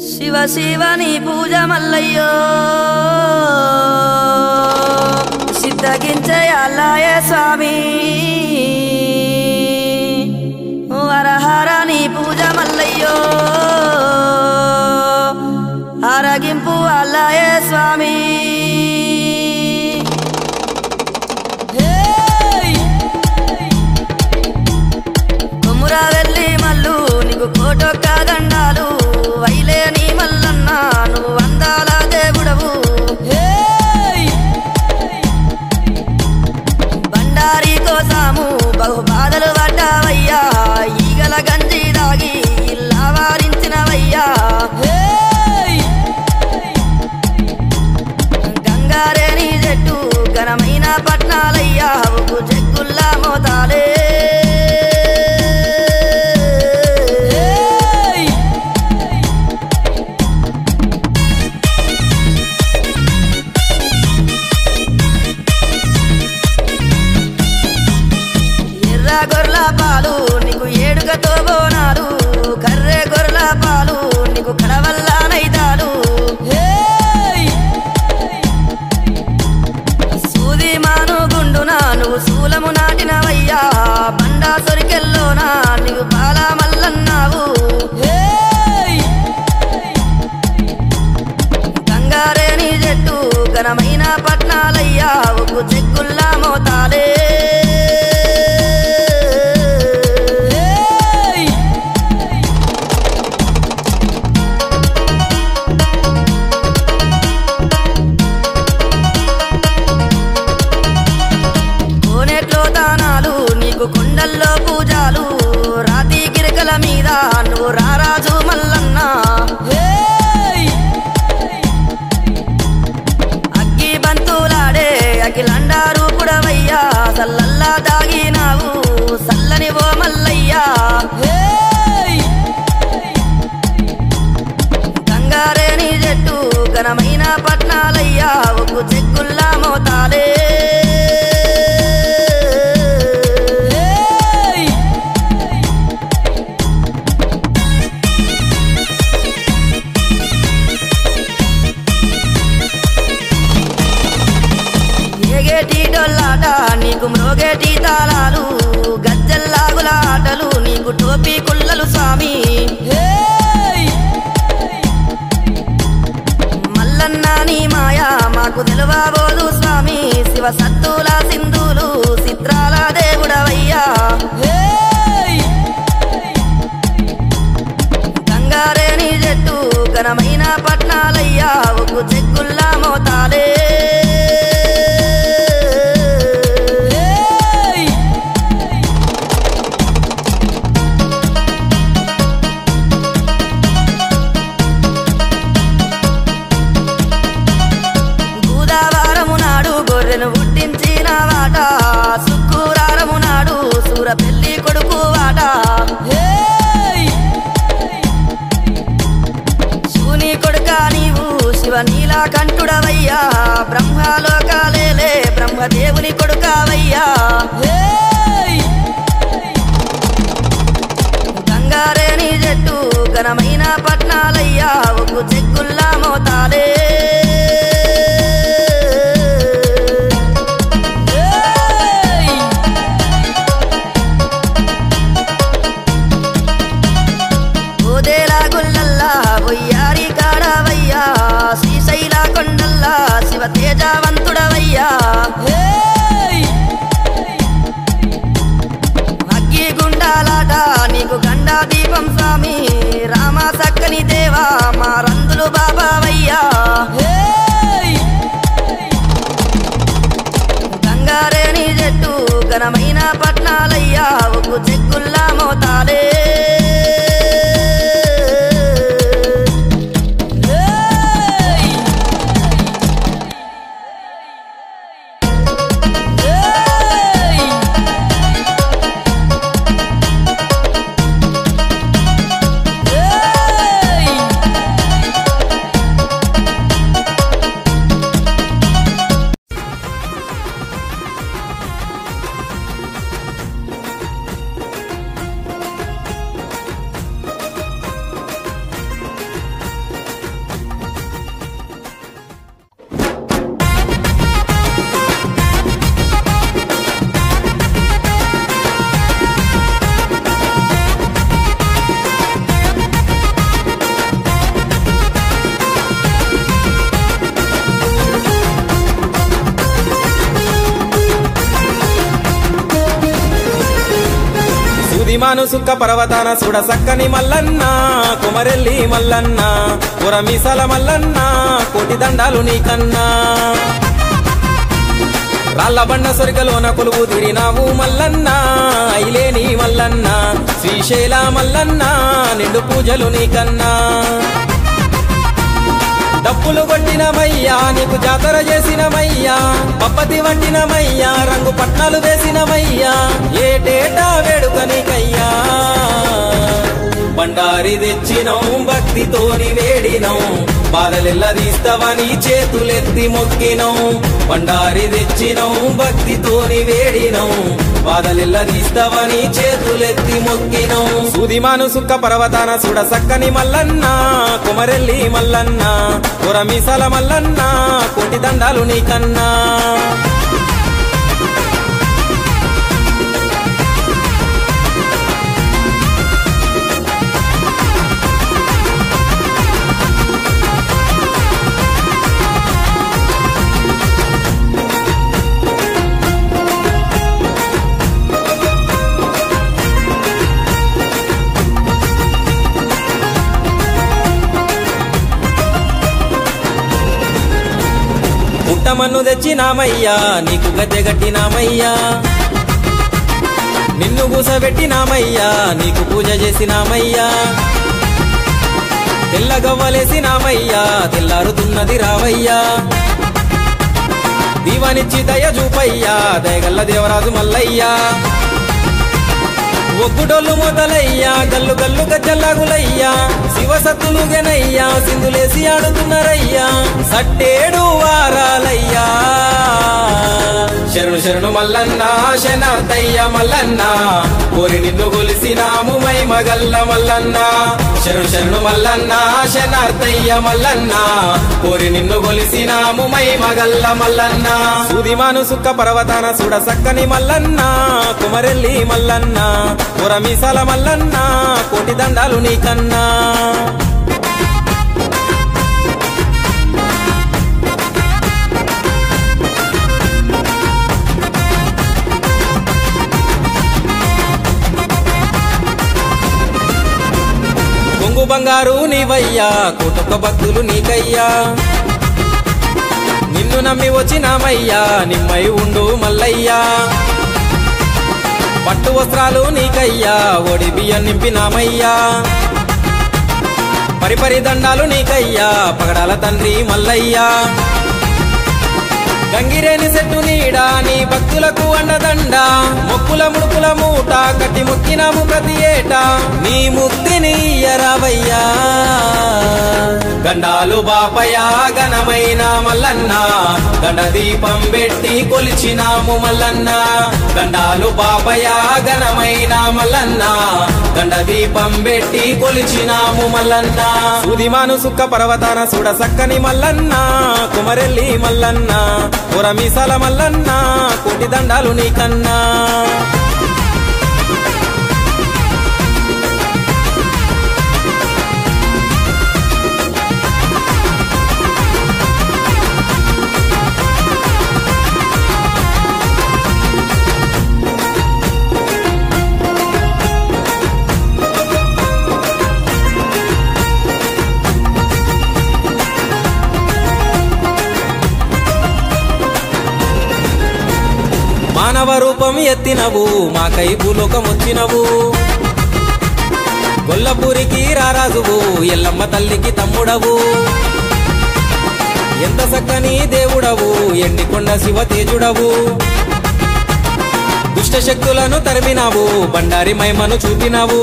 శివ శివని పూజ మల్లయ్యో సిద్ధగించయాలయే స్వామి హరహరని పూజ మల్లయ్యో ఆరగింపు అల్లయే స్వామి కొమురా వెళ్ళి మల్లు నీకు కోటొక్క దండాలు వైలేని మల్లన్న నువ్వు వందాల దేవుడవు బండారి కోసాము బహు బాధలు పడ్డావయ్యా ఈగల గంజి దాగి ఇల్లా వారించినవయ్యా గంగారేని చెట్టు ఘనమైన పట్నాలయ్యా ఉప్పు చెక్కుల్లా మోతాలే గొర్రెల పాలు నీకు ఏడుగతో బోనాలు కర్రె గొర్రెల పాలు నీకు కడవల్ల నైదాలు సూది మాను గుండున నువ్వు శూలము నాటినవయ్యా బండా సొరికెల్లోనా నీకు బాల మల్లన్నావు గంగారేని చెట్టు ఘనమైన పట్నాలయ్యా ఉప్పు చెక్కుల్లా మోతాలే కొండల్లో పూజాలు రాతి గిరికల మీద నువ్వు రారాజు మల్లన్న అగ్గి బంతులాడే అఖిలండారు పుడవయ్యా సల్లల్లా దాగినావు సల్లని ఓ మల్లయ్యా గంగారేని చెట్టు ఘనమైన పట్నాలయ్యా ఉప్పు చెక్కుల్లా మోతాలే డొల్లాట నీకు మ్రోగేటి తాళాలు గజ్జల్లాగుల ఆటలు నీకు టోపీ కుల్లలు స్వామి మల్లన్న నీ మాయా మాకు తెలువబోదు స్వామి శివ సత్తుల సింధులు చిత్రాల దేవుడవయ్యా గంగారేని చెట్టు ఘనమైన పట్నాలయ్యా ఉప్పు చెక్కుల్లా మోతాలే పుట్టించిన వాట శుక్రవారము నాడు సూర పెళ్లి కొడుకు వాట శివుని కొడుక నీవు శివ నీలకంఠుడవయ్యా బ్రహ్మలోకాలేలే బ్రహ్మదేవుని కొడుకవయ్యా గంగారేని చెట్టు ఘనమైన పట్నాలయ్యా ఉప్పు చెక్కుల్లా మోతాలే ఒయ్యారి కాడవయ్యా శ్రీశైల కొండల్లా శివ తేజవంతుడవయ్యా అగ్గి గుండాలాట నీకు గండా దీపం స్వామి రామ సక్కని దేవా మా రందులు బాబావయ్యా గంగారేని చెట్టు ఘనమైన పట్నాలయ్యా ఉప్పు చెక్కుల్లా మోతాలే సూదిమాను సుక్క పర్వతాన చూడ సక్కని మల్లన్న కుమరెల్లి మల్లన్న పురమీసాల మల్లన్న కోటి దండాలు నీకన్నా రాళ్ళ బండ సొరికలోన కొలువు తిరినావు మల్లన్న ఐలేని మల్లన్న శ్రీశైల మల్లన్న నిండు పూజలు నీకన్నా డప్పులు కొట్టినమయ్యా నీకు జాతర చేసినమయ్యా పప్పతి వండినమయ్యా రంగు పట్నాలు వేసినమయ్యా ఏటేటా వేడుక నీకయ్యా బండారి తెచ్చినం భక్తితోని వేడినం బాధలెల్లదీస్తవని చేతులెత్తి మొక్కినం బండారి తెచ్చినం భక్తితోని వేడినం బాధలెల్లదీస్తవని చేతులెత్తి మొక్కినం సూదిమాను సుక్క పర్వతాన చూడ సక్కని మల్లన్న కుమరెల్లి మల్లన్న పురమీసాల మల్లన్న కోటి దండాలు నీకన్నా పుట్టమన్ను తెచ్చినామయ్యా నీకు గద్దె గట్టినామయ్యా నిన్ను కూసబెట్టినామయ్యా నీకు పూజ చేసినామయ్యా తెల్లగవ్వలేసినామయ్యా తెల్లారుతున్నది రావయ్యా దీవానిచ్చి దయ చూపయ్యా దయగల్ల దేవరాజు మల్లయ్యా ఒగ్గుడోళ్ళు మొదలయ్యా గల్లు గల్లు గజ్జల్లాగులయ్యా శివసత్తులు గెనయ్యా సింధులేసి ఆడుతున్నారయ్యా సట్టేడు వారాలయ్యా శరణు శరణు మల్లన్న శనార్థయ్య మల్లన్న కోరి నిన్ను కొలిసినాము మై మగల్ల మల్లన్న శరణు శరణు మల్లన్న శనార్థయ్య మల్లన్న కోరి నిన్ను కొలిసినాము మై మగల్ల మల్లన్న సూదిమాను సుక్క పర్వతాన చూడ సక్కని మల్లన్న కుమరెల్లి మల్లన్న పురమీసాల మల్లన్న కోటి దండాలు నీకన్నా కొంగు బంగారు నీవయ్యా కోటొక్క భక్తులు నీకయ్యా నిన్ను నమ్మి వచ్చినామయ్యా నిమ్మై ఉండు మల్లయ్యా పట్టు వస్త్రాలు నీకయ్యా ఒడి బియ్యం నింపినామయ్యా పరిపరి దండాలు నీకయ్యా పగడాల తండ్రి మల్లయ్యా గంగిరేని సెట్టు నీడా నీ భక్తులకు అండదండ మొక్కుల ముడుకుల మూట కట్టి మొక్కినాము ప్రతి ఏటా నీ ముక్తిని ఎరవయ్యా గండాలు బాపయా ఘనమైన మల్లన్న గండ దీపం పెట్టి కొలిచినాము మల్లన్న గండాలు బాపయా ఘనమైన మల్లన్న గండ దీపం పెట్టి కొలిచినాము మల్లన్న సూదిమాను సుక్క పర్వతాన చూడ సక్కని మల్లన్న కుమరెల్లి మల్లన్న పురమీసాల మల్లన్న కోటి దండాలు నీకన్నా మానవ రూపం ఎత్తినవు మాకై భూలోకం వచ్చినవు గొల్లపూరికి రారాజువు ఎల్లమ్మ తల్లికి తమ్ముడవు ఎంత చక్కని దేవుడవు ఎండికొండ శివ తేజుడవు దుష్ట శక్తులను తరిమినావు బండారి మైమను చూపినావు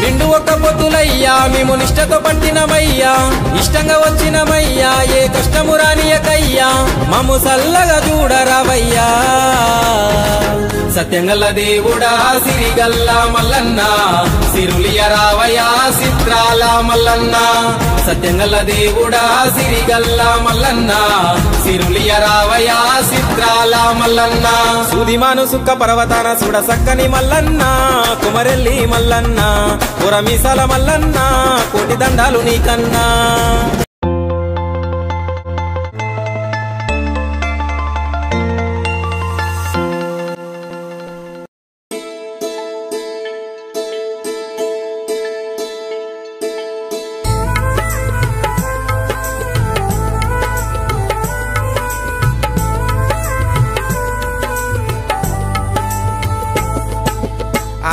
నిండు ఒక్క పొద్దులయ్యా మేము నిష్టతో పట్టినమయ్యా ఇష్టంగా వచ్చినమయ్యా ఏ కష్టము రానియకయ్యా మమ్ము సల్లగా చూడరావయ్యా సత్యంగల్ల దేవుడా సిరిగల్ల మల్లన్న సిరులియ రావయ్యా చిత్రాల మల్లన్న సత్యంగల్ల దేవుడా సిరిగల్ల మల్లన్న సిరులియ రావయ్యా చిత్రాల మల్లన్న సూదిమాను సుక్క పర్వతాన చూడ సక్కని మల్లన్న కుమరెల్లి మల్లన్న పురమీసాల మల్లన్న కోటి దండాలు నీకన్నా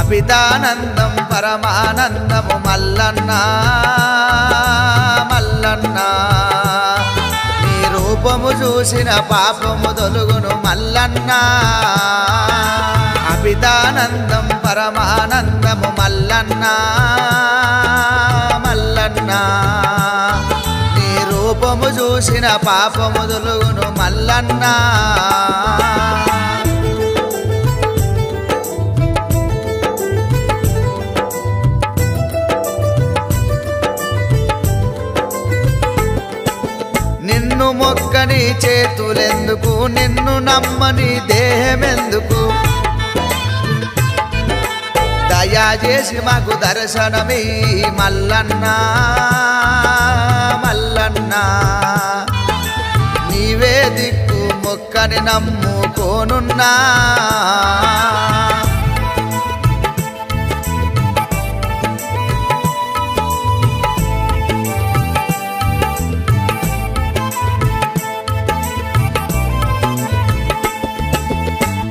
అభిదానందం పరమానందము మల్లన్న మల్లన్న నీ రూపము చూసిన పాపము తొలుగును మల్లన్న అభిదానందం పరమానందము మల్లన్న మల్లన్న నీ రూపము చూసిన పాపము తొలుగును మల్లన్న నిన్ను మొక్కని చేతులెందుకు నిన్ను నమ్మని దేహమెందుకు దయచేసి మాకు దర్శనమీ మల్లన్న మల్లన్న నీవే దిక్కు మొక్కని నమ్ముకోనున్నా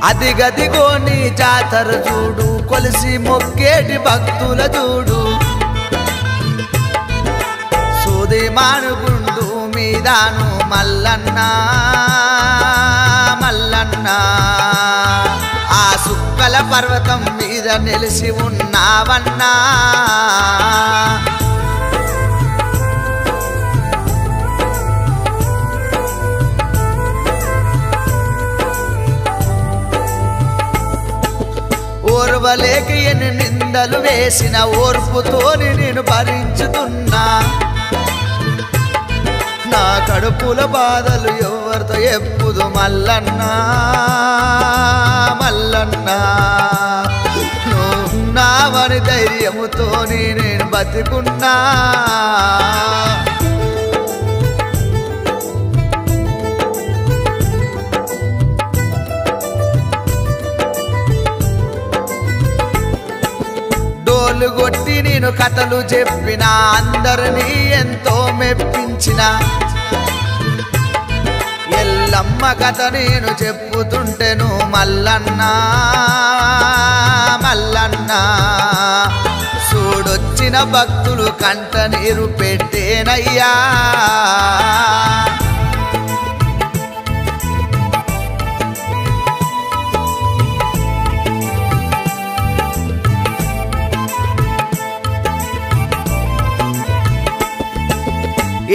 అదిగదిగో నీ జాతర చూడు కొలిసి మొక్కేటి భక్తుల చూడు సూది మానుగుండు మీదాను మల్లన్న మల్లన్న ఆ సుక్కల పర్వతం మీద నిలిసి ఉన్నావన్నా ఓర్వలేక ఎన్ని నిందలు వేసిన ఓర్పుతోని నేను భరించుతున్నా నా కడుపుల బాధలు ఎవరితో ఎప్పుడు మల్లన్న మల్లన్న నువ్వున్నావని ధైర్యముతోని నేను బతికున్నా కొట్టి నేను కథలు చెప్పిన అందరినీ ఎంతో మెప్పించిన ఎల్లమ్మ కథ నేను చెప్పుతుంటేను మల్లన్న మల్లన్న చూడొచ్చిన భక్తులు కంట నీరు పెట్టేనయ్యా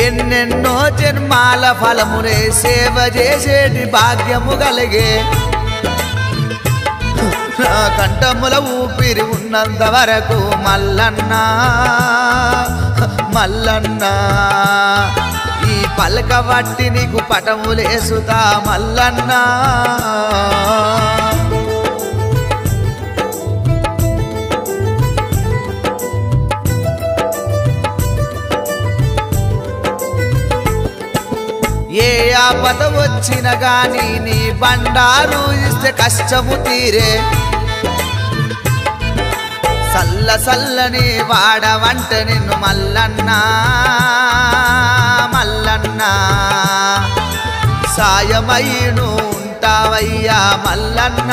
ఎన్నెన్నో జన్మాల ఫలమునే సేవ చేసేటి భాగ్యము కలిగే నా కంఠముల ఊపిరి ఉన్నంత వరకు మల్లన్న మల్లన్న ఈ పలక వట్టి నీకు పటములేసుతా మల్లన్న ఏ ఆపద వచ్చిన గాని నీ బండారు ఇస్తే కష్టము తీరే సల్ల సల్లని వాడవంట నిన్ను మల్లన్న మల్లన్న సాయమయ్యను ఉంటావయ్యా మల్లన్న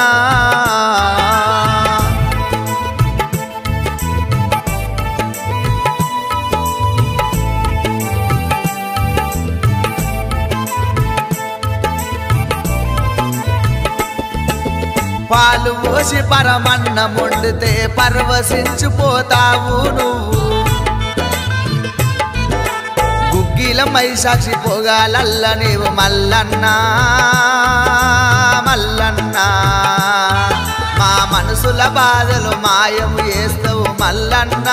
పాలు పోసి పరమన్నం వండితే పరవశించిపోతావు నువ్వు గుగ్గిల మైసాక్షి పొగాలల్ల నీవు మల్లన్న మల్లన్న మా మనసుల బాధలు మాయము చేస్తావు మల్లన్న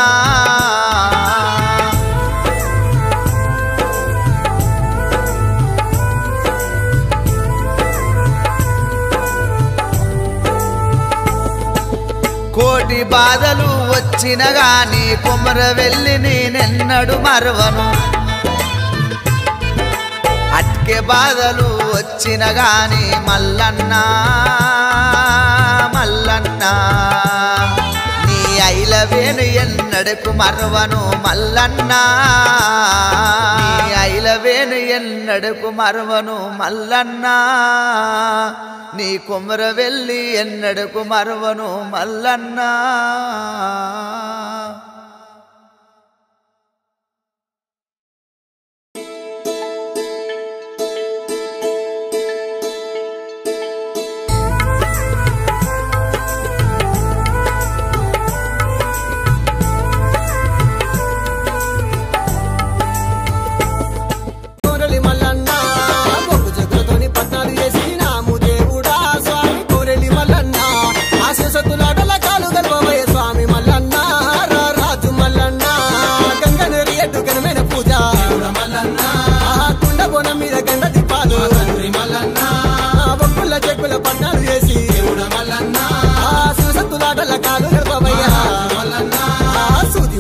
కోటి బాధలు వచ్చిన గాని కొమర వెళ్ళి నేనెన్నడు మరవను అట్కే బాధలు వచ్చిన గాని మల్లన్న మల్లన్న నీ ఐలవేను ఎన్నడకు మరవను మల్లన్న నీ ఐలవేను ఎన్నడకు మరవను మల్లన్న నీ కుమరవెల్లి ఎన్నడకు మరవను మల్లన్న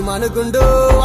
మనుగుండు